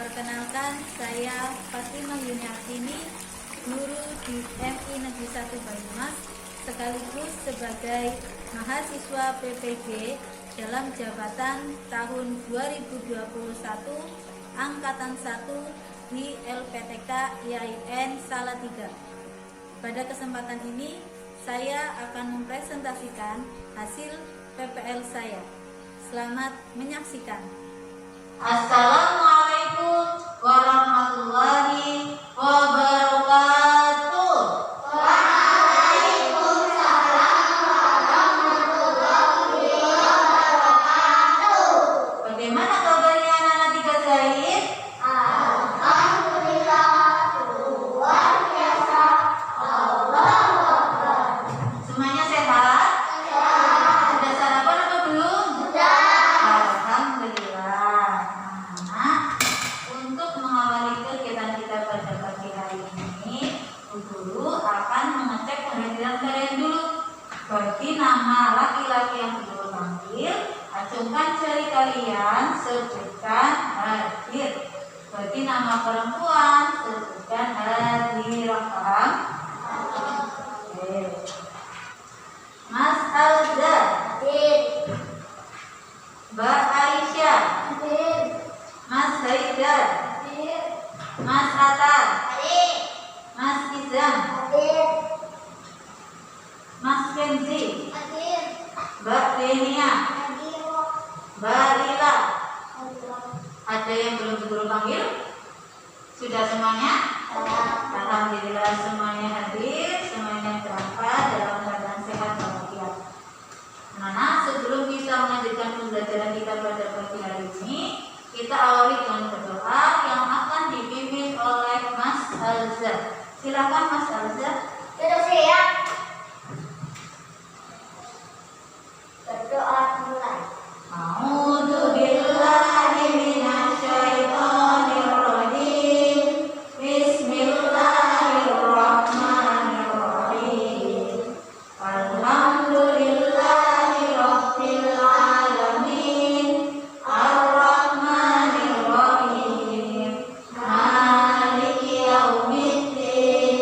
Perkenalkan, saya Fatimah Yuniartini, guru di MI Negeri 1 Banyumas, sekaligus sebagai mahasiswa PPG dalam jabatan tahun 2021 Angkatan 1 di LPTK IAIN Salatiga. Pada kesempatan ini, saya akan mempresentasikan hasil PPL saya. Selamat menyaksikan. Assalamualaikum warahmatullahi wabarakatuh. Waalaikumsalam warahmatullahi wabarakatuh. Bagaimana kabarnya anak-anak Tiga Zaid? Alhamdulillah, luar biasa. Allahu Akbar. Semuanya sehat? Sehat. Sudah sarapan atau belum? Sudah. Alhamdulillah. Nah, untuk mengawali kegiatan kita pada pagi hari ini, Bu Guru akan mengecek kehadiran kalian dulu. Bagi nama laki-laki yang Bu Guru panggil, acungkan jari kalian, sebutkan hadir. Bagi nama perempuan, sebutkan hadir. Paham? Oke. Mas Alza, Hadir. Mbak Aisyah, Hadir. Mas Haidar, Hadir. Mas Atar, Hadir. Mas Izam, Hadir. Mas Kenzi, Hadir. Mbak Denia, Hadir. Mbak Lila. Hadir. Ada yang belum Guru panggil? Sudah semuanya? Alhamdulillah semuanya hadir, semuanya berangkat dalam keadaan sehat walafiat. Nah, sebelum kita melanjutkan pembelajaran kita pada pagi hari ini, kita awali dengan berdoa yang akan dipimpin oleh Mas Alza. Silakan Mas Alza. Sudah siap? Berdoa mulai. A'udzu billahi minasyaitonir rajim. Bismillahirrahmanirrahim. Alhamdulillahi rabbil alamin. Ar-Rahmanir Rahim. Maliki yaumiddin.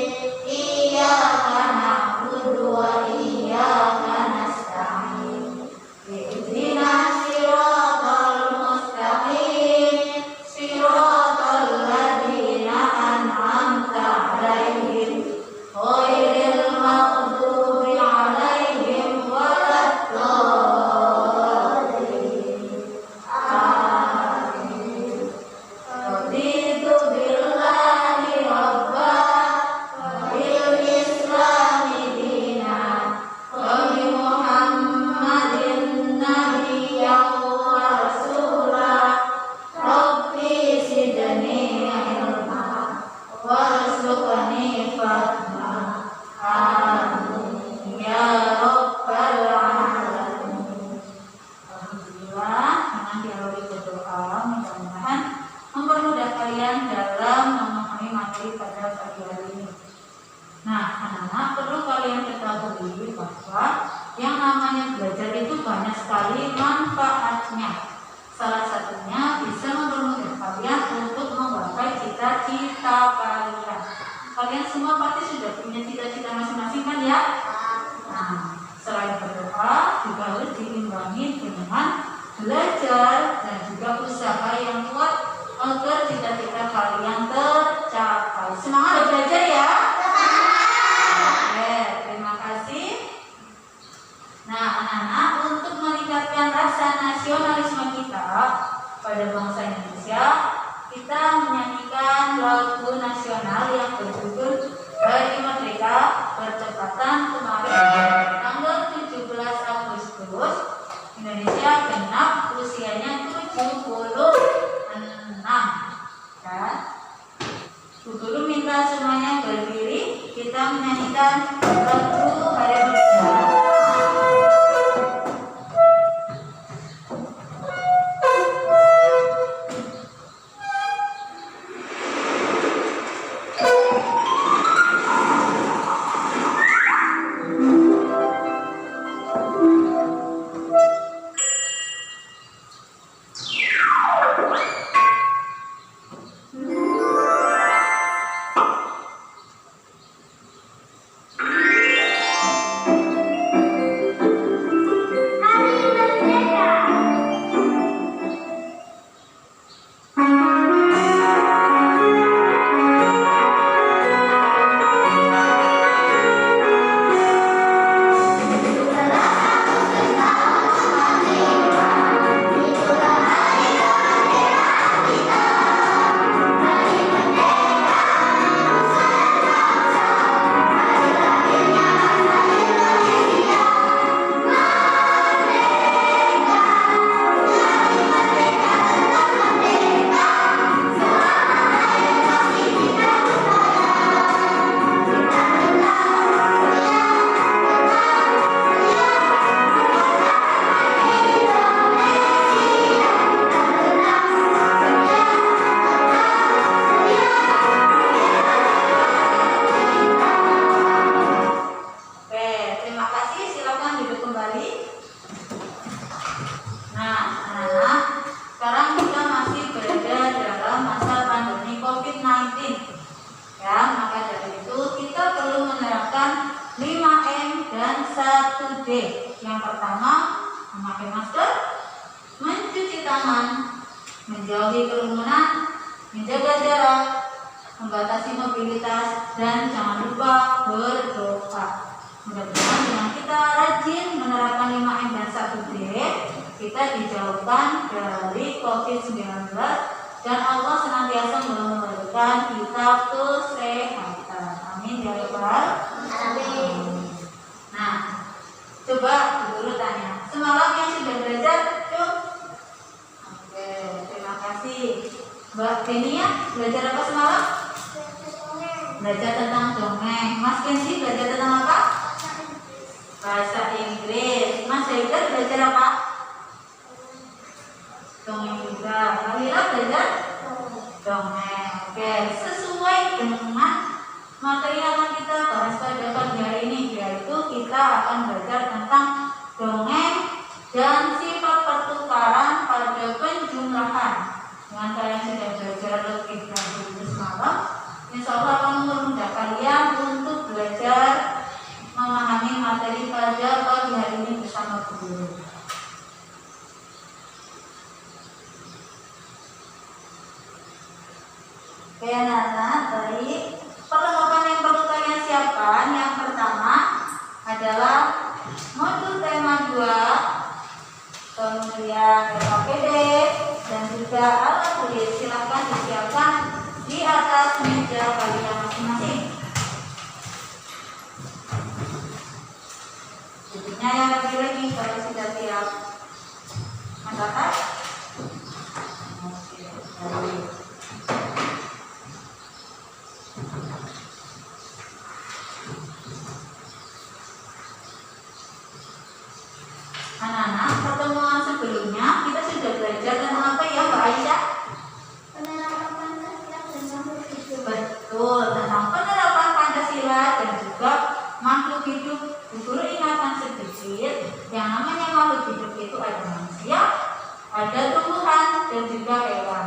Iyyaka na'budu wa iyyaka nasta'in. Ihdinas siratal mustaqim, siratal ladzina an'amta 'alaihim, ghairil maghdubi 'alaihim waladdallin. Amin. Raditu billahi rabba wa bil islami dinan wa bi Muhammadin nabiyyan wa rasulah. Rabbi zidni ilma warzuqni fahma. Amin ya rabbal alamin. Alhamdulillah, dengan diawali berdoa, mudah-mudahan mempermudah kalian dalam memahami materi pada pagi hari ini. Nah, anak-anak, perlu kalian ketahui bahwa yang namanya belajar itu banyak sekali manfaatnya. Salah satunya bisa mempermudah kalian untuk menggapai cita-cita kalian. Kalian semua pasti sudah punya cita-cita masing-masing kan ya? Nah, selain berdoa juga harus diimbangi dengan belajar dan juga usaha yang kuat agar cita-cita kalian tercapai. Semangat belajar ya! Oke, terima kasih. Nah, anak-anak, untuk meningkatkan rasa nasionalisme kita pada bangsa Indonesia, kita menyanyikan lagu nasional yang berjudul Hari Merdeka Percepatan kemarin tanggal 17 Agustus. Indonesia genap usianya 76. Dan Bu Guru minta semuanya berdiri, kita menyanyikan lagu Hari Merdeka. Yang pertama, memakai masker, mencuci tangan, menjauhi kerumunan, menjaga jarak, membatasi mobilitas, dan jangan lupa berdoa. Mudah-mudahan dengan kita rajin menerapkan 5M dan 1D, kita dijauhkan dari COVID-19 dan Allah senantiasa memberikan kita kesehatan. Amin ya rabbal alamin. Nah, coba dulu tanya, semalam yang sudah belajar, yuk. Oke, terima kasih. Mbak Denia, belajar apa semalam? Belajar tentang dongeng. Mas Kenzi belajar tentang apa? Bahasa Inggris. Mas Haider belajar apa? Dongeng juga. Kalian belajar? Dongeng. Oke, sesuai dengan materi yang akan kita bahas pada pagi hari ini, yaitu kita akan belajar tentang dongeng dan sifat pertukaran pada penjumlahan. Dengan kalian sudah belajar lebih dahulu semalam, insya Allah akan memudahkan kalian untuk belajar memahami materi pada pagi hari ini bersama guru. Oke anak-anak, baik. Perlengkapan yang perlu kalian siapkan, yang pertama adalah modul tema 2, kemudian LKPD, dan juga alat tulis. Silakan disiapkan di atas meja kalian masing-masing. Berikutnya yang lagi kalau sudah siap mencatat. Oke, baik. Anak-anak, pertemuan sebelumnya kita sudah belajar tentang apa ya Mbak Aisyah? Penerapan Pancasila dan makhluk hidup. Betul, tentang penerapan Pancasila dan juga makhluk hidup. Guru ingatkan sedikit, yang namanya makhluk hidup itu ada manusia, ada tumbuhan, dan juga hewan.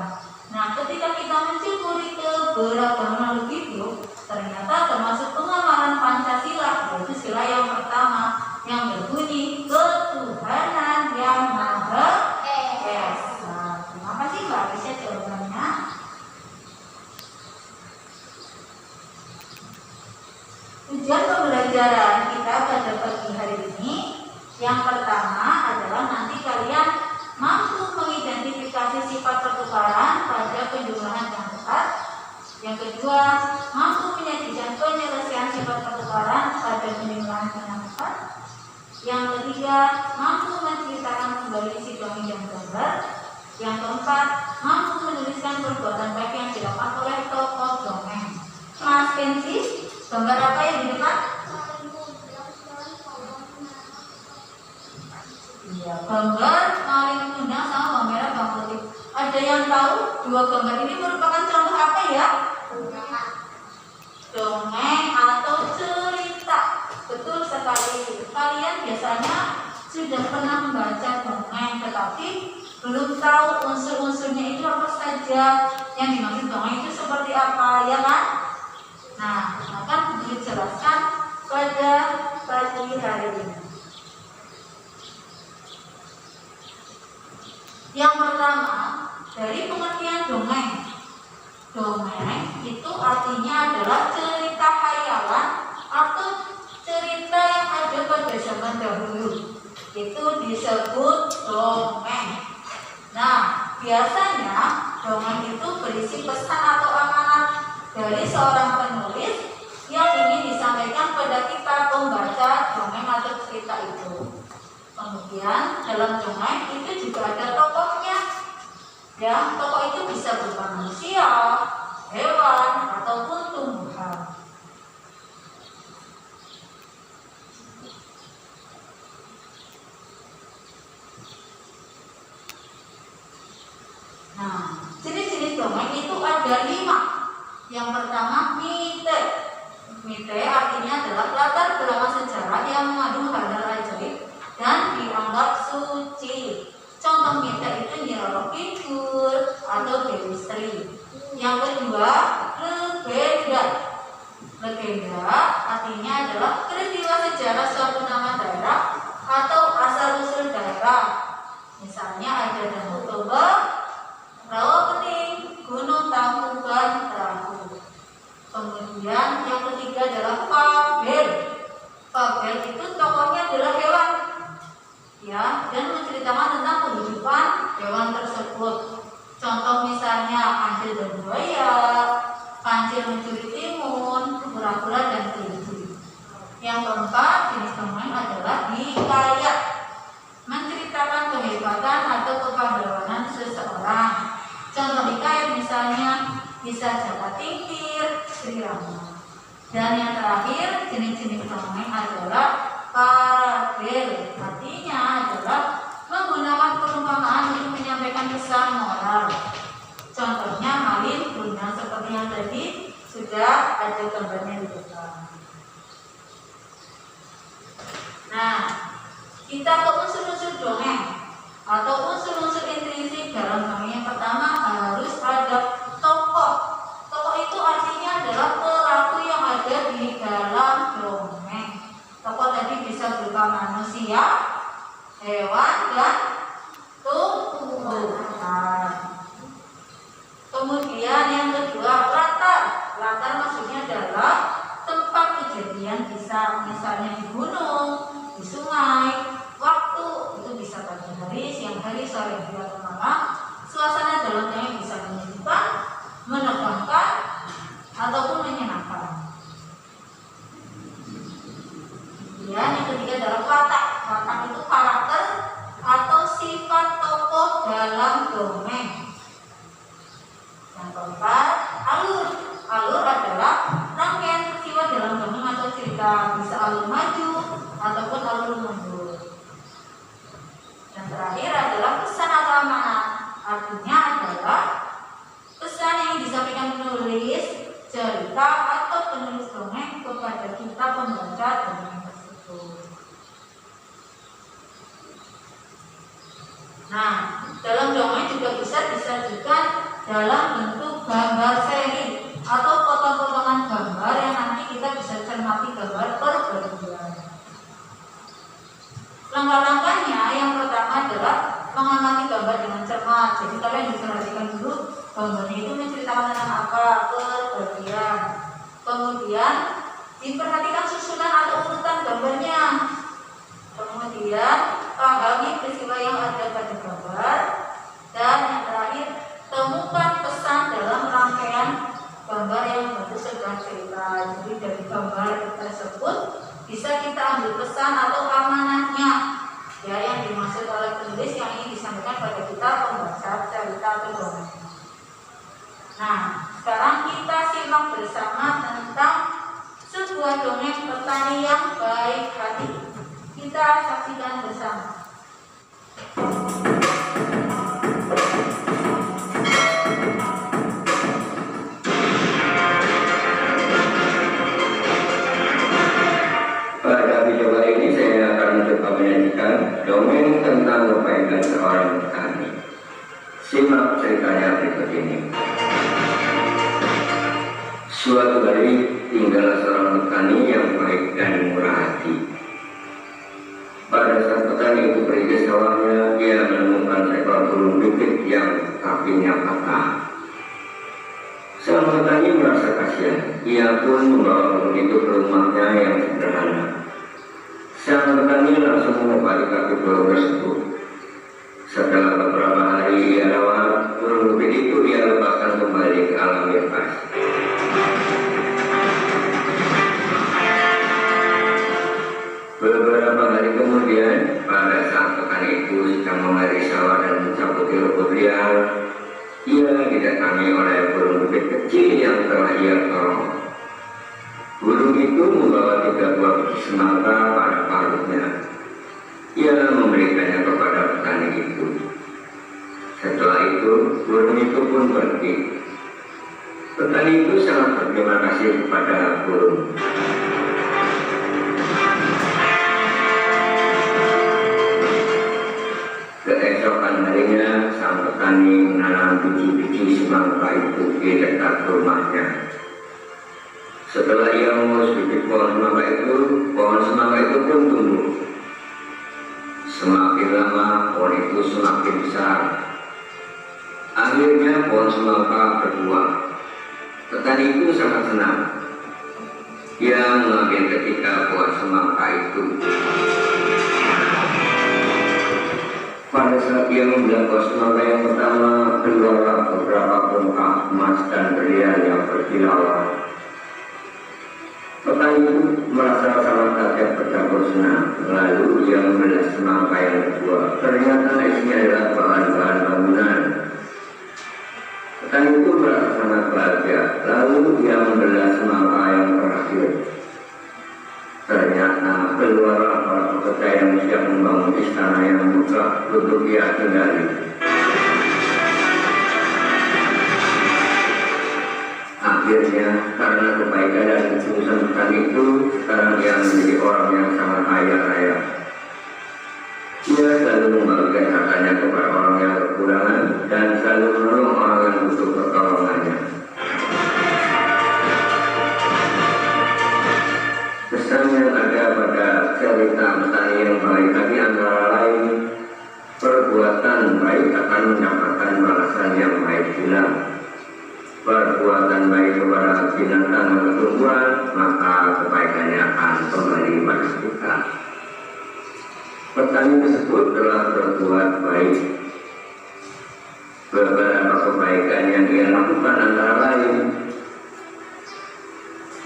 Nah, ketika kita mencukuri keberagaman makhluk hidup, ternyata termasuk pengamalan Pancasila, yaitu sila yang pertama yang berbunyi ketuhanan yang maha esa. Terima kasih Mbak Aisyah jawabannya. Tujuan pembelajaran kita pada pagi hari ini, yang pertama adalah nanti kalian mampu mengidentifikasi sifat pertukaran pada penjumlahan yang tepat. Yang kedua, mampu menyajikan penyelesaian sifat pertukaran pada penjumlahan yang tepat. Yang ketiga, mampu menceritakan kembali isi dongeng yang gambar. Yang keempat, mampu menuliskan perbuatan baik yang dilakukan oleh tokoh dongeng. Mas Kenzi, gambar apa yang di depan? Iya, gambar maling tundang sama bawang merah bawang putih. Ada yang tahu dua gambar ini merupakan contoh apa ya? Dongeng atau cerita. Betul sekali. Kalian biasanya sudah pernah membaca dongeng, tetapi belum tahu unsur-unsurnya itu apa saja. Yang dimaksud dongeng itu seperti apa, ya kan? Nah, akan dijelaskan pada pagi hari ini. Yang pertama, dari pengertian dongeng. Dongeng itu artinya adalah cerita khayalan atau cerita yang ada pada zaman dahulu. Itu disebut dongeng. Nah, biasanya dongeng itu berisi pesan atau amanat dari seorang penulis yang ingin disampaikan pada kita pembaca dongeng atau cerita itu. Kemudian dalam dongeng itu juga ada tokohnya. Ya, tokoh itu bisa berupa manusia, hewan, ataupun tumbuhan. Nah, jenis-jenis dongeng itu ada 5. Yang pertama, mite. Mite artinya adalah latar belakang sejarah yang mengandung hal-hal ajaib dan dianggap suci. Contoh mite itu Nyi Roro Kidul atau Dewi Sri. Yang kedua, legenda. Legenda artinya adalah peristiwa sejarah suatu nama daerah dan buaya, kancil mencuri timun, kura-kura dan kelinci. Yang keempat jenis dongeng adalah hikayat, menceritakan kehebatan atau kepahlawanan seseorang. Contoh hikayat misalnya kisah Jaka Tingkir, Sri Rama. Dan yang terakhir jenis-jenis dongeng adalah parabel, artinya adalah menggunakan perumpamaan untuk menyampaikan pesan moral. Contohnya Malin Kundang, seperti yang tadi sudah ada gambarnya di depan. Nah, kita ke unsur-unsur dongeng atau unsur-unsur intrinsik dalam dongeng. Yang pertama harus ada tokoh. Tokoh itu artinya adalah pelaku yang ada di dalam dongeng. Tokoh tadi bisa berupa manusia, hewan, dan tumbuhan. Kemudian yang kedua latar. Latar maksudnya adalah tempat kejadian kisah, misalnya di gunung, di sungai, waktu itu bisa pagi hari, siang hari, sore hari atau malam. Suasana dalam dongeng bisa menyejukkan, menegangkan, ataupun menyenangkan. Kemudian yang ketiga adalah watak. Watak itu karakter atau sifat tokoh dalam dongeng. Yang keempat alur. Alur adalah rangkaian peristiwa dalam dongeng atau cerita, bisa alur maju ataupun alur mundur. Yang terakhir adalah pesan atau amanat. Artinya adalah pesan yang disampaikan penulis cerita atau penulis dongeng kepada kita pembaca dongeng tersebut. Nah, dalam dongeng juga bisa disajikan dalam bentuk gambar seri atau potong-potongan gambar yang nanti kita bisa cermati gambar per bagian. Langkah-langkahnya yang pertama adalah mengamati gambar dengan cermat. Jadi kalian bisa perhatikan dulu gambarnya itu menceritakan tentang apa per bagian. Kemudian diperhatikan susunan atau urutan gambarnya. Kemudian pahami peristiwa yang ada pada gambar. Dan yang terakhir, temukan pesan dalam rangkaian gambar yang baru sedang cerita. Jadi dari gambar tersebut bisa kita ambil pesan atau amanatnya, ya, yang dimaksud oleh penulis yang ingin disampaikan pada kita pembaca cerita atau dongeng. Nah, sekarang kita simak bersama tentang sebuah dongeng petani yang baik hati. Kita saksikan bersama. Pada video kali ini saya akan mencoba menyajikan dongeng tentang kebaikan seorang petani. Simak ceritanya berikut ini. Suatu hari tinggal seorang petani yang baik dan murah hati. Pada saat petani itu pergi ke sawahnya, dia menemukan seekor burung pipit yang kakinya patah. Sang petani merasa kasihan. Ia pun membawa burung itu ke rumahnya yang sederhana. Sang petani langsung mengobati kaki burung tersebut. Setelah beberapa hari ia rawat, burung pipit itu ia lepaskan kembali ke alam bebas. Beberapa hari kemudian, pada saat petani itu sedang mengairi sawah dan mencabuti rumput liar, ia didatangi oleh burung pipit kecil yang telah ia tolong. Burung itu membawa 3 buah biji semangka pada paruhnya. Ia memberikannya kepada petani itu. Setelah itu, burung itu pun pergi. Petani itu sangat berterima kasih kepada burung. Keesokan harinya, sang petani menanam biji-biji semangka itu di dekat rumahnya. Setelah ia mengurus bibit pohon semangka itu pun tumbuh. Semakin lama, pohon itu semakin besar. Akhirnya pohon semangka berbuah. Petani itu sangat senang. Ia mengambil ketika buah semangka itu. Pada saat ia membilang kosmonauta yang pertama, keluarlah beberapa bongkah emas dan berlian yang berkilauan. Petani itu merasa sangat kaget bercampur senang. Lalu ia membelah semangka yang kedua. Ternyata isinya adalah bahan-bahan bangunan. Petani itu merasa sangat bahagia. Lalu ia membelah semangka yang terakhir. Ternyata keluarlah para pekerja yang siap membangun istana yang megah untuk ia tinggali. Akhirnya, karena kebaikan dan ketulusan petani itu, sekarang ia menjadi orang yang sangat kaya raya. Ia selalu membagikan hartanya kepada orang yang kekurangan dan selalu menolong orang yang butuh pertolongannya. Pesan yang ada pada cerita petani yang baik tadi antara lain, perbuatan baik akan mendapatkan balasan yang baik pula. Perbuatan baik kepada binatang atau tumbuhan, maka kebaikannya akan kembali pada kita. Petani tersebut telah berbuat baik. Beberapa kebaikan yang ia lakukan antara lain,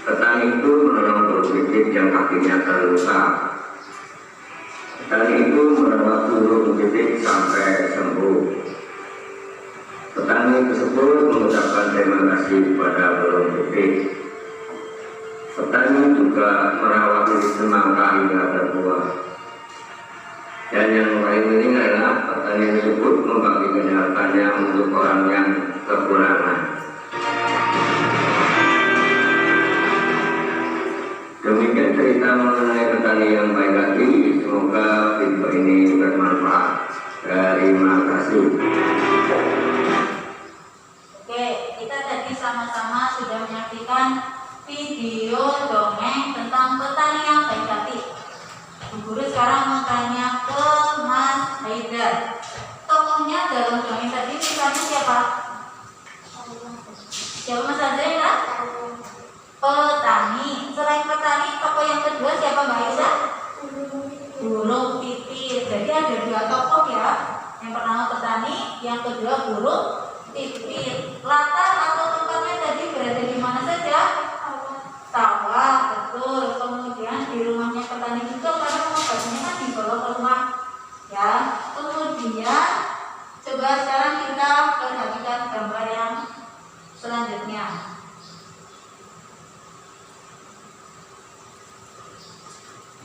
petani itu menolong burung pipit yang kakinya terluka. Petani itu merawat burung pipit sampai sembuh. Petani tersebut mengucapkan terima kasih kepada burung pipit. Petani juga merawat semangka hingga berbuah. Dan yang paling penting adalah petani tersebut membagikan hartanya untuk orang yang kekurangan. Demikian cerita mengenai petani yang baik hati. Semoga video ini bermanfaat. Terima kasih. Oke, kita tadi sama-sama sudah menyaksikan video dongeng tentang petani yang baik hati. Bu Guru sekarang mau tanya ke Mas Haidar. Tokohnya dalam dongeng tadi misalnya siapa? Siapa Mas Haidar ya? Petani. Selain petani, tokoh yang kedua siapa Mbak Aisyah? Burung pipit. Jadi ada dua tokoh ya. Yang pertama petani, yang kedua burung pipit. Latar atau tempatnya tadi berada di mana saja? Sawah, betul. Kemudian di rumahnya petani juga karena pengobatinya kan dibawa ke rumah ya. Kemudian coba sekarang kita perhatikan gambar yang selanjutnya.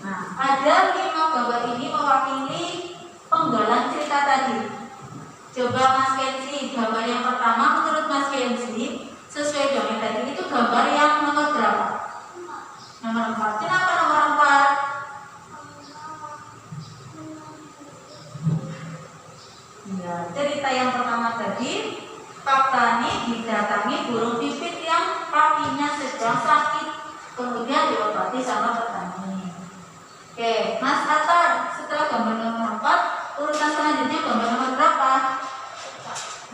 Nah, ada 5 gambar ini mewakili penggalan cerita tadi. Coba Mas Kenzi, gambar yang pertama menurut Mas Kenzi sesuai dongeng tadi itu gambar yang nomor berapa? Nomor 4. Kenapa nomor 4? Ya, cerita yang pertama tadi, Pak Tani didatangi burung pipit yang kakinya sedang sakit, kemudian diobati sama petani. Oke, Mas Atar, setelah gambar nomor 4, urutan selanjutnya gambar nomor berapa?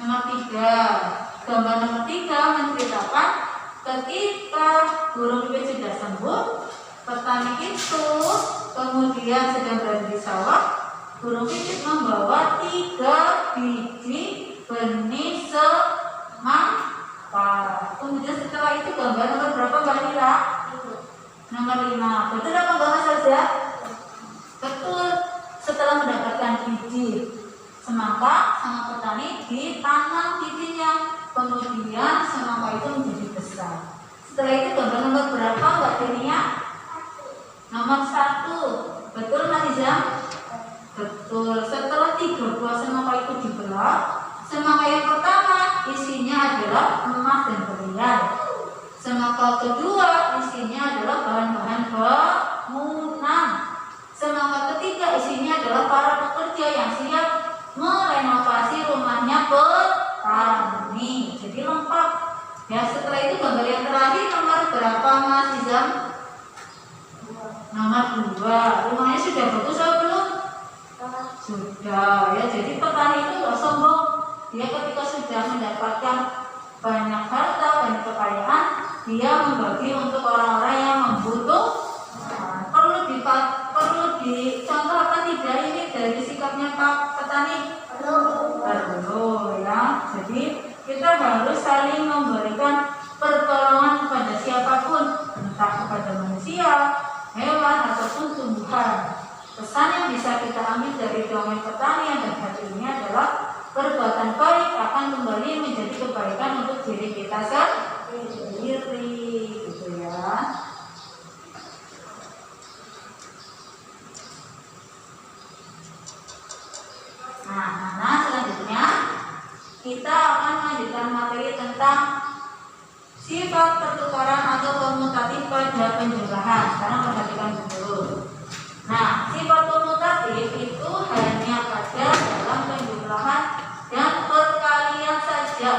Nomor 3. Gambar nomor 3 menceritakan ketika burung pipit sudah sembuh, petani itu kemudian sedang berada di sawah. Burung pipit membawa 3 biji benih semangka. Kemudian setelah itu gambar nomor berapa Mbak Lila? Nomor 5. Betul apa enggak Mas Azza? Betul. Setelah mendapatkan biji semangka, sama petani ditanam bijinya. Kemudian semangka itu menjadi besar. Setelah itu gambar nomor berapa Mbak Tenia? Nomor 1. Betul Mas Izam? Betul. Setelah 3 buah semangka itu dibelah, semangka yang pertama isinya adalah emas dan berlian. Semangka kedua isinya adalah bahan-bahan bangunan. Semangka ketiga isinya adalah para pekerja yang siap merenovasi rumahnya petani. Jadi lengkap. Ya, setelah itu gambar yang terakhir nomor berapa Mas Izam? Nomor 2. Rumahnya sudah bagus atau belum? Sudah. Ya, jadi petani itu nggak sombong. Dia ketika sudah mendapatkan banyak harta, banyak kekayaan, dia membagi untuk orang-orang yang membutuhkan. Perlu dicontohkan tidak ini dari sikapnya Pak petani? Perlu ya. Jadi kita harus saling memberikan pertolongan kepada siapapun, entah kepada manusia, hewan ataupun tumbuhan. Pesan yang bisa kita ambil dari dongeng pertanian dan hari ini adalah perbuatan baik akan kembali menjadi kebaikan untuk diri kita sendiri, gitu ya. Nah, selanjutnya kita akan melanjutkan materi tentang sifat pertukaran atau komutatif pada penjumlahan. Sekarang perhatikan dulu. Nah, sifat komutatif itu hanya pada dalam penjumlahan dan perkalian saja.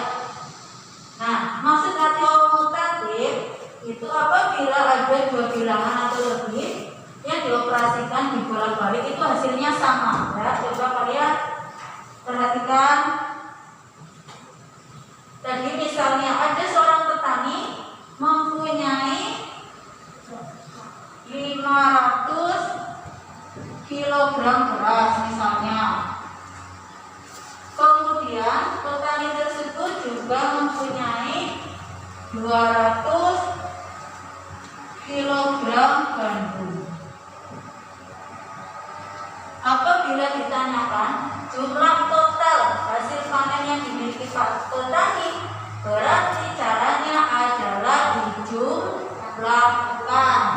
Nah, maksud arti komutatif itu apabila ada dua bilangan atau lebih yang dioperasikan dibolak-balik itu hasilnya sama. Ya, coba kalian perhatikan. Tadi misalnya ada seorang petani mempunyai 500 kilogram beras misalnya. Kemudian petani tersebut juga mempunyai 200 kilogram gandum. Apabila ditanyakan jumlah total hasil panen yang dimiliki petani, berarti caranya adalah dijumlahkan.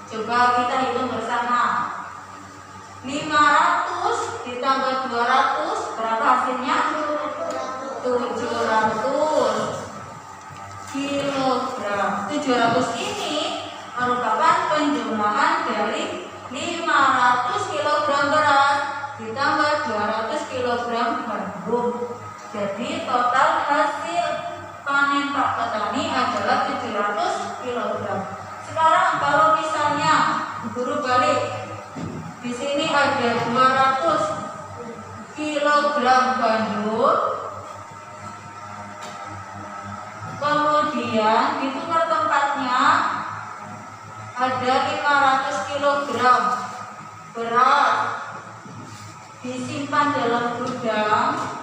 Coba kita hitung bersama. 500 ditambah 200 berapa hasilnya? 700 kilogram. 700 ini merupakan penjumlahan dari 500 kilogram beras ditambah 200 kilogram gandum. Jadi total hasil panen Pak petani adalah 700 kilogram. Sekarang kalau misalnya guru balik, di sini ada 200 kilogram gandum, kemudian ditukar tempatnya ada 500 kilogram beras disimpan dalam gudang.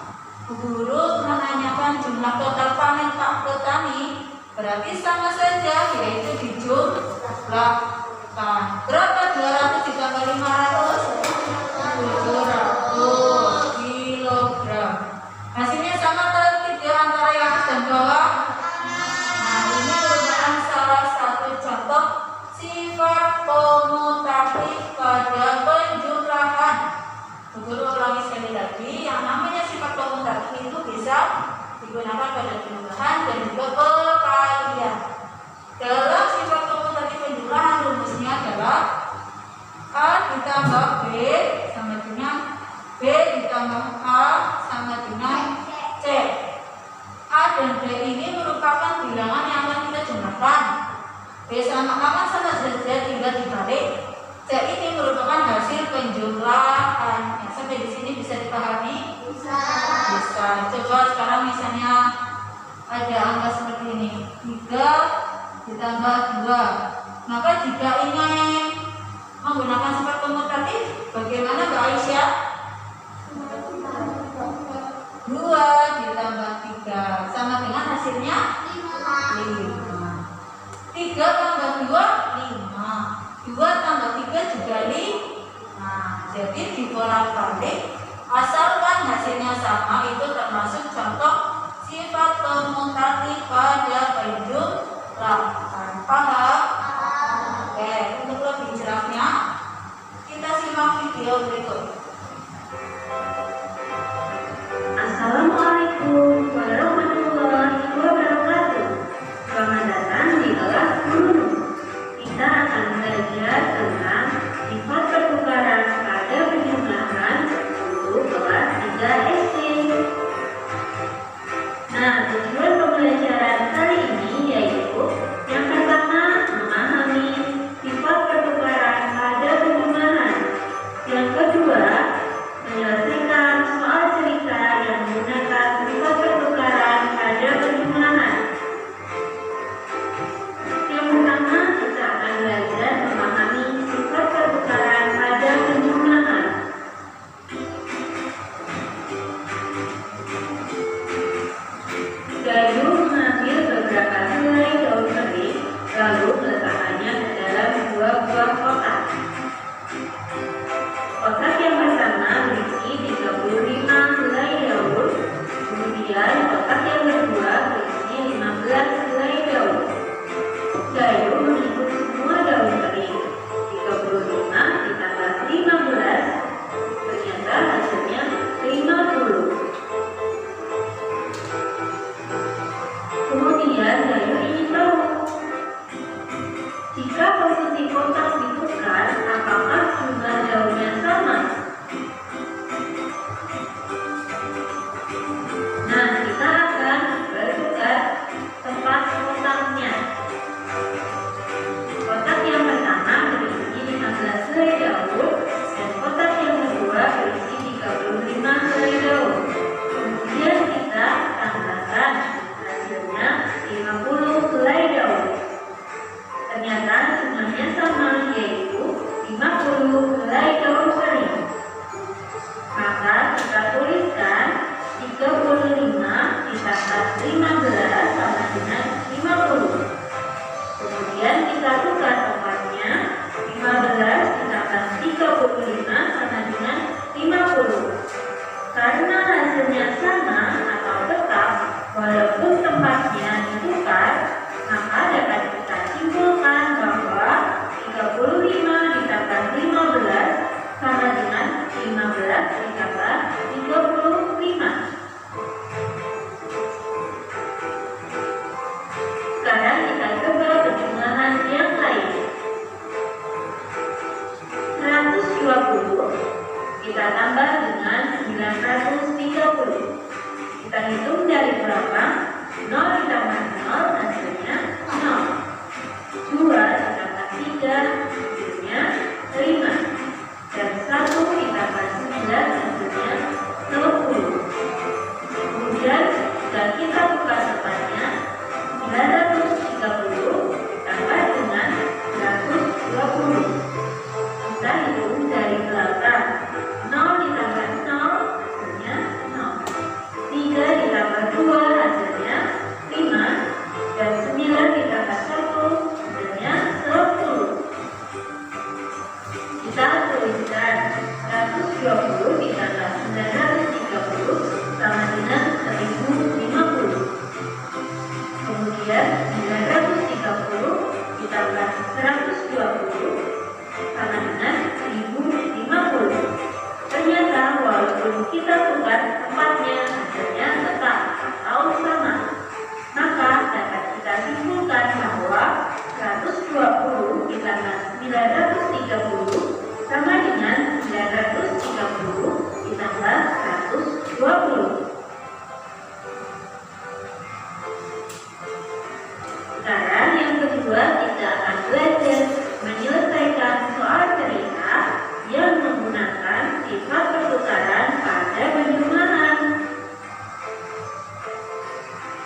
Guru menanyakan jumlah total panen Pak petani, berarti sama saja, yaitu dijumlahkan. Berapa 200 ditambah 500? 700 kilogram. Hasilnya sama atau tidak antara yang atas dan bawah? Nah, ini merupakan salah satu contoh sifat komutatif pada penjumlahan. Guru ulangi sekali lagi, yang namanya sifat komutatif itu bisa digunakan pada penjumlahan dan juga perkalian. Dalam sifat komutatif penjumlahan rumusnya adalah A ditambah B sama dengan B ditambah A sama dengan C. A dan B ini merupakan bilangan yang akan kita jumlahkan. B sama A kan sama saja, tinggal dibalik. C ini merupakan hasil penjumlahan. Sampai di sini bisa dipahami? Bisa. Coba sekarang misalnya ada angka seperti ini, 3 ditambah 2. Maka jika ingin menggunakan sifat komutatif, bagaimana Mbak Aisyah? 2 ditambah 3 sama dengan hasilnya 5. 3 tambah 2, 5. 2 tambah 3 juga 5. Jadi dibolak-balik, asalkan hasilnya sama, itu termasuk contoh sifat komutatif pada penjumlahan. Paham? Oke, untuk lebih jelasnya kita simak video berikut. Assalamualaikum warahmatullahi wabarakatuh. Selamat datang di kelas guru. Kita akan belajar tentang sifat pertukaran pada penjumlahan untuk kelas 3 SD. Nah, tujuan pembelajaran kali ini yaitu yang pertama, memahami sifat pertukaran pada penjumlahan. Yang kedua, 15 sama dengan 50. Kemudian kita tukar tempatnya, 15 ditambah 35 sama dengan 50. Karena hasilnya sama atau tetap walaupun tempatnya ditukar, maka dapat kita simpulkan bahwa 35 ditambah 15 sama dengan 15 ditambah 35. Sekarang kita coba penjumlahan yang lain. 120 kita tambah dengan 930. Kita hitung dari belakang. 0 ditambah 0 hasilnya 0. 2 ditambah 3 hasilnya 5. Dan 1 ditambah 9 hasilnya 20. Kemudian jika kita tukar tempatnya, 930 ditambah dengan 120. Kita hitung dari belakang. 0 ditambah 0 hasilnya 0. 3 ditambah 2 hasilnya 5. Dan 9 ditambah 1 hasilnya 10. Kita tuliskan 120 ditambah 930 sama dengan 1050. Kemudian 930 ditambah 120 sama dengan 1050. Ternyata walaupun kita tukar tempatnya, hasilnya tetap atau sama. Maka dapat kita simpulkan bahwa 120 ditambah 930 sama dengan 930 ditambah 120. Sekarang yang kedua, kita akan belajar menyelesaikan soal cerita yang menggunakan sifat pertukaran pada penjumlahan.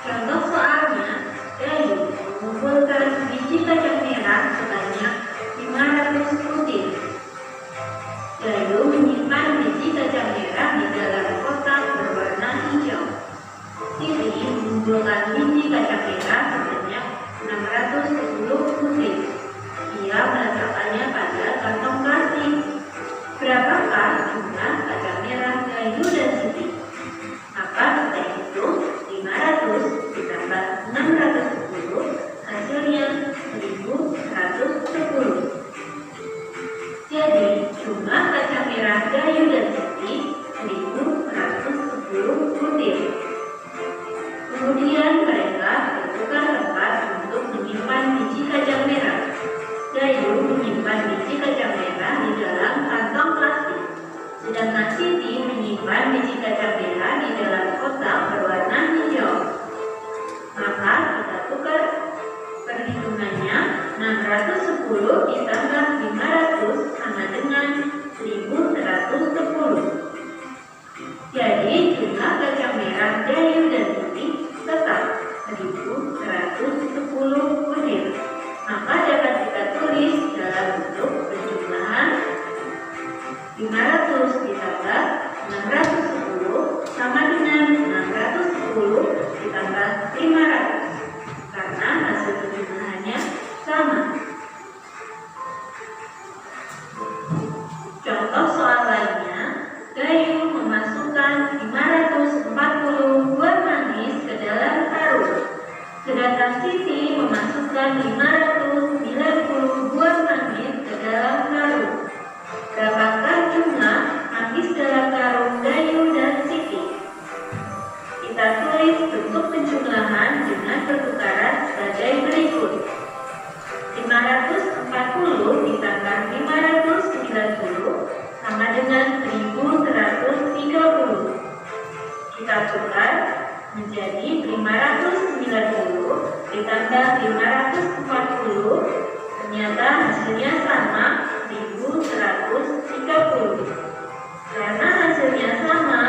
Contoh soalnya, yaitu mengumpulkan biji kacang merah sebanyak 500 butir. Lalu menyimpan biji kacang merah di dalam kotak berwarna hijau. Siti mengumpulkan biji kacang merah sebanyak 610 butir. Ia meletakkannya pada kantong plastik. Berapakah jumlah kacang merah Gayu dan Siti? Maka kita hitung 500 ditambah 610 hasilnya 1110. Jadi jumlah kacang merah Gayu dan Siti 1110 butir. Kemudian mereka bertukar tempat untuk menyimpan biji kacang merah. Gayu menyimpan biji kacang merah di dalam kantong plastik, sedangkan Siti menyimpan biji kacang merah di dalam kotak berwarna hijau. Maka kita tukar perhitungannya. 610 ditambah 500 sama dengan 1110. Jadi jumlah kacang merah Gayu dan Siti tetap 1110 butir. Maka dapat kita tulis dalam bentuk penjumlahan 500 ditambah 610 sama dengan 610 ditambah 500. Karena hasil penjumlahannya sama. Contoh soal lainnya, Gayu memasukkan 540 buah manis ke dalam karung. Sedangkan Siti memasukkan 590 buah manis ke dalam karung. Berapakah jumlah manis dalam karung Gayu dan Siti? Kita tulis bentuk penjumlahan dengan pertukaran sebagai berikut. 540 ditambah 590 sama dengan 1130. Kita tukar menjadi 590 ditambah 540. Ternyata hasilnya sama, 1130. Karena hasilnya sama,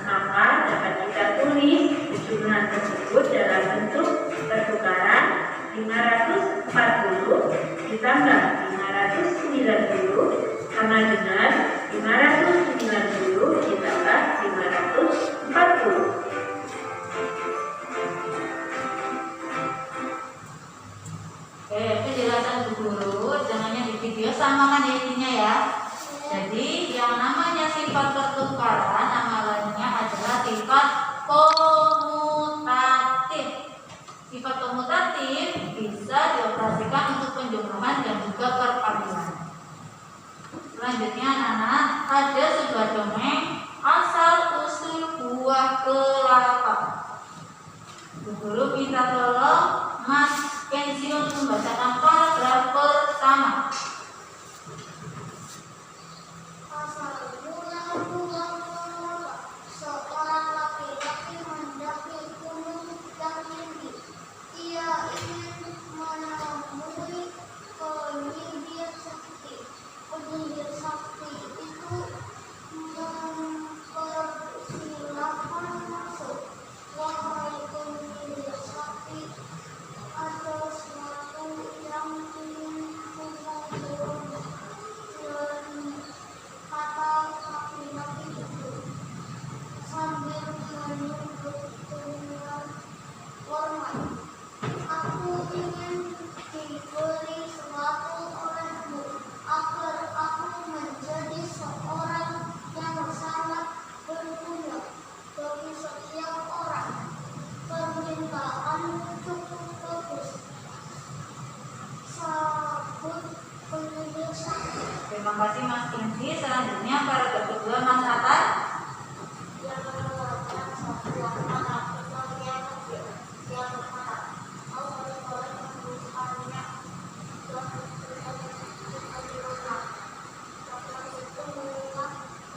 maka dapat kita tulis jumlah tersebut dalam bentuk pertukaran 540 ditambah 590 sama dengan 590 ditambah 540. samakan ya intinya ya. Jadi yang namanya sifat pertukaran nama lainnya adalah sifat komutatif. Sifat komutatif bisa dioperasikan untuk penjumlahan dan juga perpaduan. Selanjutnya anak-anak, ada sebuah dongeng asal usul buah kelapa. Guru minta tolong Mas Kenzi untuk membacakan paragraf pertama. Asal mula buah kelapa, seorang laki-laki mendaki gunung yang tinggi. Ia ingin menemui penyihir sakti. Penyihir sakti itu mempersilahkan masuk. Wahai penyihir sakti, ada sesuatu yang ingin kumohon. Dan kata laki-laki itu sambil menunduk dengan hormat, aku ingin diberi sesuatu olehmu agar aku menjadi seorang yang sangat berguna bagi setiap orang. Permintaanmu cukup bagus, sabut penyihir sakti. Terima kasih Mas Kenzi. Selanjutnya paragraf kedua Mas Atar. Yang merupakan sebuah anak kecil yang kecil yang berkata, "Kau boleh menuliskannya dan kita di rumah." Setelah itu melihat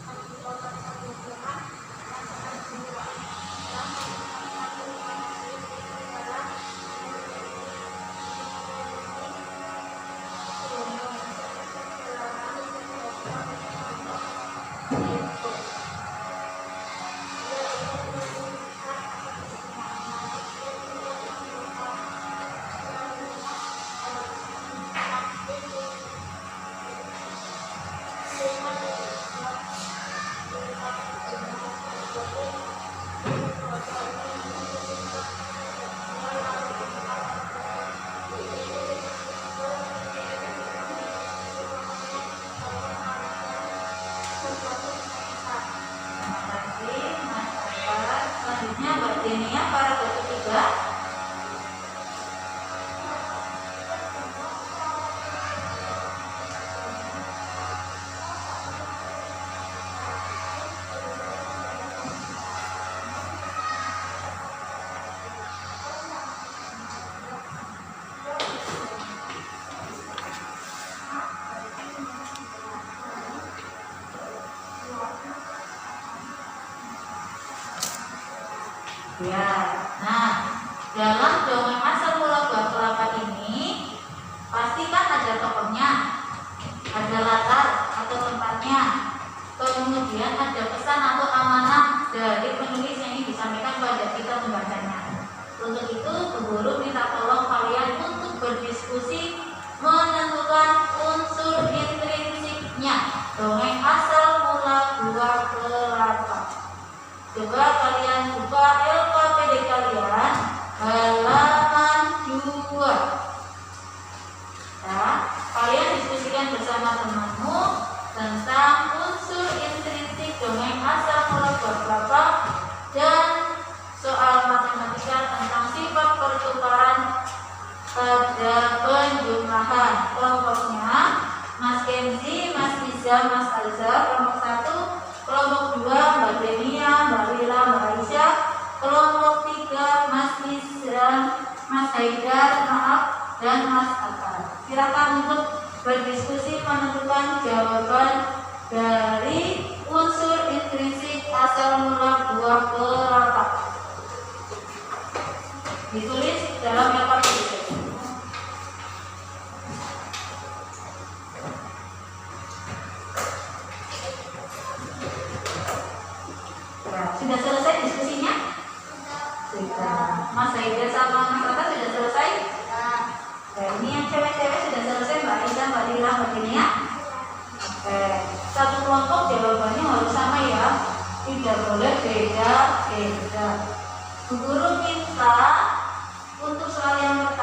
akibat kebutuhan dan kejiwaan dan Terima kasih Mas Atar. Selanjutnya Mbak Denia paragraf ketiga. Ya, nah dalam dongeng asal mula buah kelapa ini pasti kan ada tokohnya, ada latar atau tempatnya, kemudian ada pesan atau amanah dari penulis yang ingin disampaikan kepada kita membacanya. Untuk itu, Bu Guru minta tolong kalian untuk berdiskusi menentukan unsur intrinsiknya dongeng asal mula buah kelapa. Coba kalian buka LKPD kalian halaman 2. Nah, kalian diskusikan bersama temanmu tentang unsur intrinsik dongeng asal mula buah kelapa dan soal matematika tentang sifat pertukaran pada penjumlahan. Kelompoknya Mas Kenzi, Mas Iza, Mas Alza. Kelompok 1, kelompok 2 Mbak Denia, Mbak Lila, Mbak Aisyah. Kelompok 3 Mas Iza, Mas Haidar, maaf, dan Mas Atar. Silakan untuk berdiskusi menentukan jawaban dari unsur intrinsik asal mula buah kelapa. Ditulis dalam LKPD. Sudah selesai diskusinya? Sudah. Mas Haidar sama Mas Atar sudah selesai? Oke, ini yang cewek-cewek sudah selesai, Mbak Aisyah, Mbak Lila, Mbak Denia. Oke, satu kelompok jawabannya harus sama ya, tidak boleh beda-beda. Bu Guru minta untuk soal yang pertama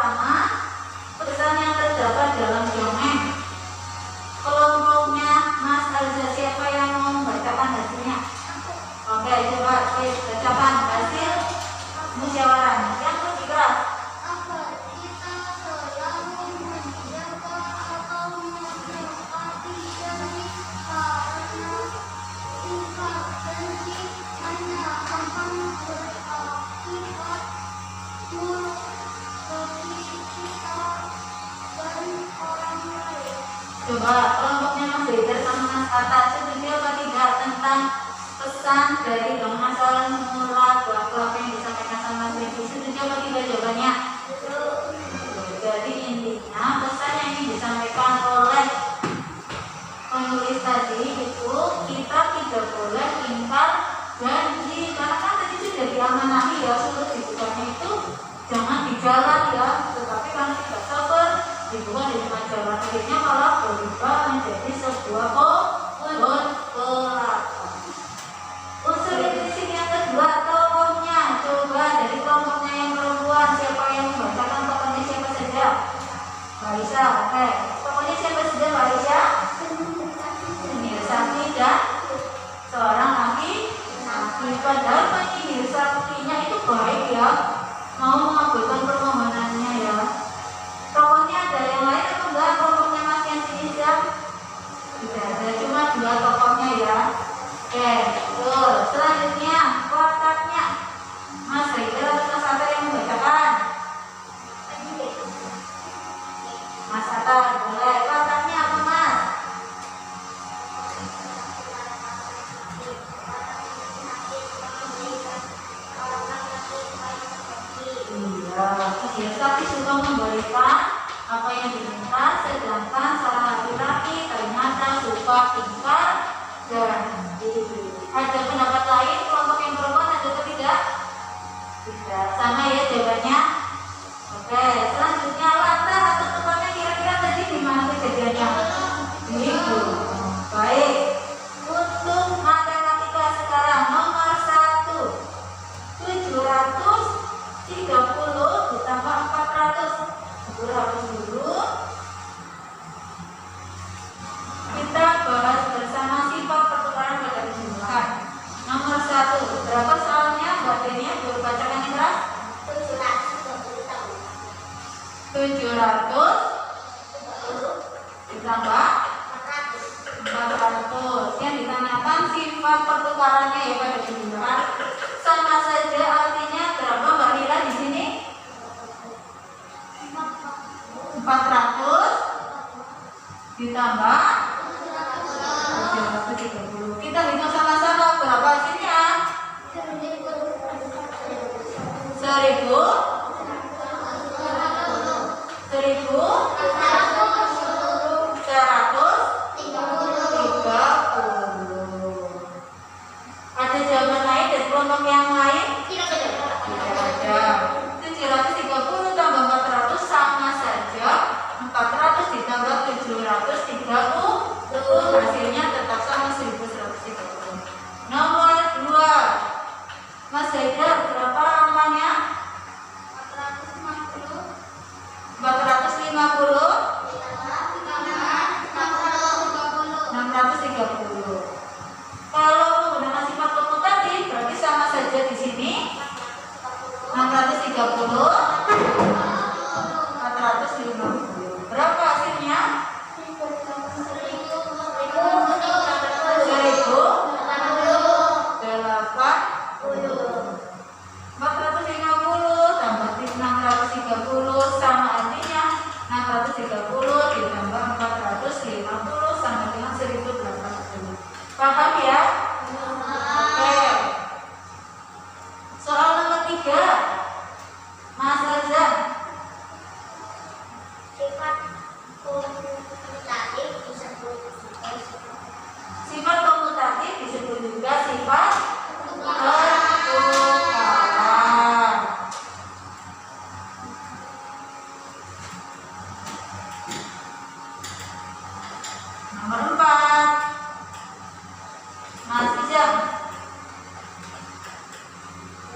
musyawarah. Yang lebih keras. Agar kita selalu menjaga atau menepati janji karena sifat benci hanya akan berakibat buruk bagi kita dan orang lain. Coba kelompoknya Mas Haidar sama Mas Atta setuju apa tidak tentang pesan dari Bang Hasan Murad buat yang disampaikan sama Mas Riki? Setuju apa tidak jawabannya? Jadi intinya pesan yang ingin disampaikan oleh penulis tadi itu kita tidak boleh ingkar janji, karena kan tadi sudah diamanahi ya suruh dibukannya itu jangan di jalan ya, tetapi karena tidak sabar dibuat di tengah jalan, akhirnya malah berubah menjadi sebuah pelaku. Unsur intisip yang kedua, tokohnya. Coba dari kelompoknya yang perempuan, siapa yang membacakan tokohnya siapa saja? Mbak Aisyah, oke. Tokohnya siapa saja Mbak Aisyah? Penyihir sakti dan seorang laki-laki. Padahal penyihir saktinya itu baik ya, mau mengabulkan permohonannya ya. Tokohnya ada yang lain atau enggak? Kelompoknya Mas Yansi Izam? Tidak ada, cuma 2 tokohnya ya. Oke, betul. Selanjutnya wataknya. Mas Haidar atau Mas Atta yang membacakan? Mas Atta, boleh. Wataknya apa Mas? Iya, tapi suka memberikan apa yang diminta, sedangkan salah laki-laki ternyata suka ingkar janji. Ada pendapat lain kelompok yang perempuan ada atau tidak? Tidak, sama ya jawabannya. Oke, selanjutnya latar atau tempatnya kira-kira tadi di mana kejadiannya? Itu. Baik. Untuk matematika sekarang nomor 1 730 ditambah 400 berapa dulu? Kita bahas bersama sifat pertukaran pada jumlahan. Nomor 1, berapa soalnya? Buat ini baru bacakan yang keras. 700 ditambah 400. Yang ditanyakan sifat pertukarannya ya pada jumlahan. Sama saja artinya berapa Mbak Lila di sini? 400 ditambah 730. Kita hitung sama-sama berapa hasilnya? 1.430. Ada jawaban lain dari kelompok yang lain? Tidak ada. 730 tambah 400 sama saja 400 ditambah 730, hasilnya tetap sama 1130. Nomor 2, Mas Haidar berapa angkanya? 450 630. Kalau menggunakan sifat komutatif berarti sama saja di sini 630 450. Berapa hasilnya? 450 tambah 630 sama artinya 630 ditambah 450 sama dengan 1080. Paham ya? Oke. Soal nomor 3, Mas Reza. Sifat komutatif disebut Sifat komutatif disebut juga sifat pertukaran. Nomor 4, Mas Izam.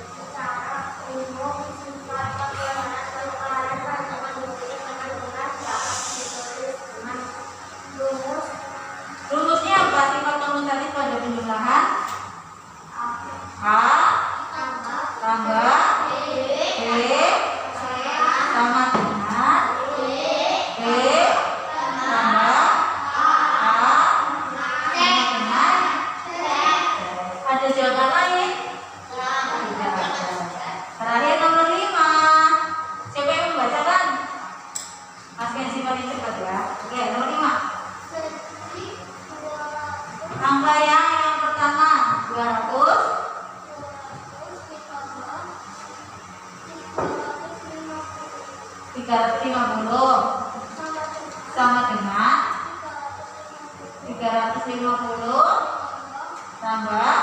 secara umum sifat bagaimana pertukaran bantuan bukti penanggungan dapat ditulis dengan rumus. Rumusnya apa sifat komutatif pada penjumlahan? 350 sama dengan 350 tambah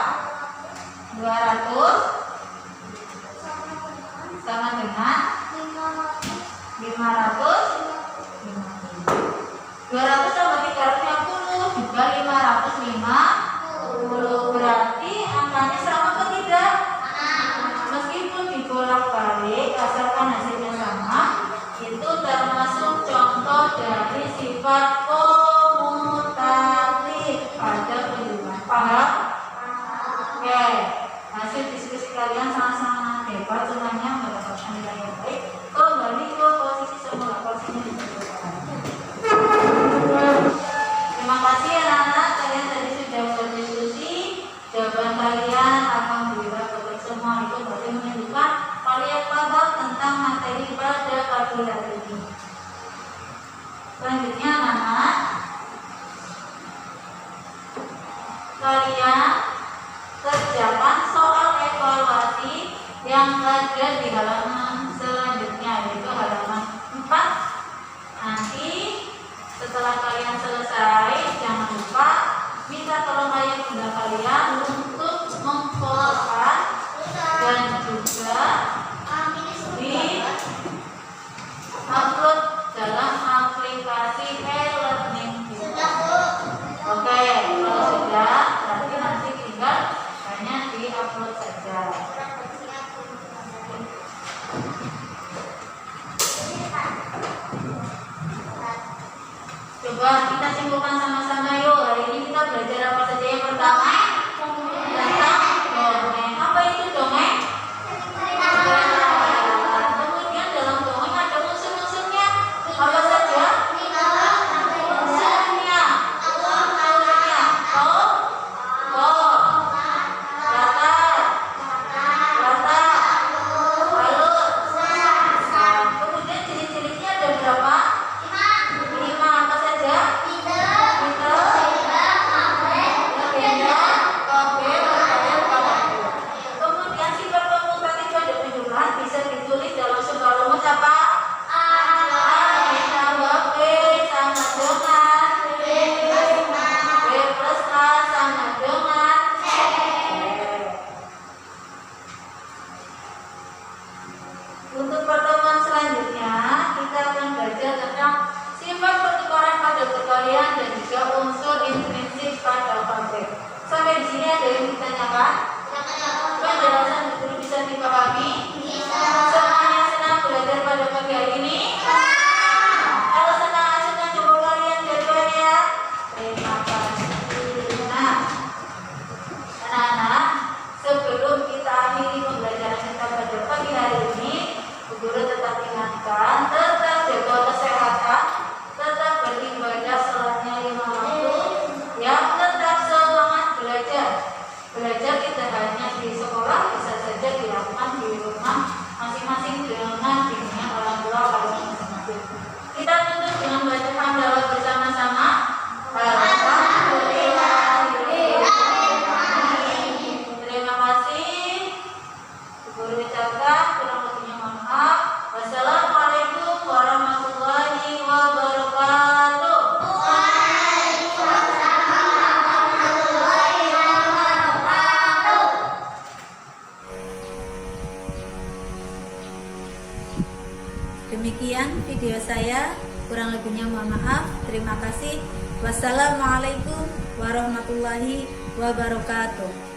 200 sama dengan 550. 200 tambah 350 juga 550. Berarti angkanya sama atau tidak? Meskipun dibolak-balik asalkan hasilnya sama, itu termasuk contoh dari sifat komutatif pada kunjungan. Paham? Oke, hasil diskusi kalian sama-sama hebat, semuanya mendapatkan nilai yang baik. Kembali ke posisi semula, posisinya ditentukan. Terima kasih anak-anak, kalian tadi sudah berdiskusi. Jawaban kalian alhamdulillah betul semua. Itu berarti menunjukkan kalian paham tentang materi pada pagi hari ini. Selanjutnya anak-anak, kalian kerjakan soal evaluasi yang ada di halaman selanjutnya, yaitu halaman 4. Nanti setelah kalian selesai, jangan lupa minta tolong ayah bunda kalian untuk memfotokan dan juga di upload dalam aplikasi e-learning. Oke, kalau sudah, berarti nanti tinggal hanya di upload saja. Coba kita simpulkan sama-sama yuk. Hari ini kita belajar apa saja? Yang pertama tentang dongeng. Apa itu dongeng? Kemudian dalam dongeng ada unsur-unsurnya. Apa saja? Unsurnya. Unsurnya. Kemudian ciri-cirinya ada berapa? 5. Apa saja? Kemudian sifat komutatif pada penjumlahan bisa ditulis dalam sebuah rumus apa? A ditambah B sama dengan B plus A sama dengan C. Untuk pertemuan selanjutnya kita akan belajar tentang sifat pertukaran pada perkalian dan juga unsur intrinsik pada objek. Sampai di sini ada yang ditanyakan? Penjelasan guru bisa dipahami? Semuanya senang belajar pada pagi hari ini? Kalau senang coba kalian jawabannya ya. Terima kasih. Nah, anak-anak, sebelum kita akhiri pembelajaran kita pada pagi hari ini, guru tetap ingatkan, tetap jaga kesehatan, tetap beribadah salatnya 5 waktu, yang tetap semangat belajar. Belajar tidak hanya di sekolah, bisa saja dilakukan di rumah masing-masing dengan bimbingan orang tua kalian masing-masing. Kita tutup dengan baca hamdalah bersama-sama. Terima kasih. Guru ucapkan kurang lebihnya mohon maaf. Wassalamualaikum warahmatullahi wabarakatuh. Demikian video saya, kurang lebihnya mohon maaf. Terima kasih. Wassalamualaikum warahmatullahi wabarakatuh.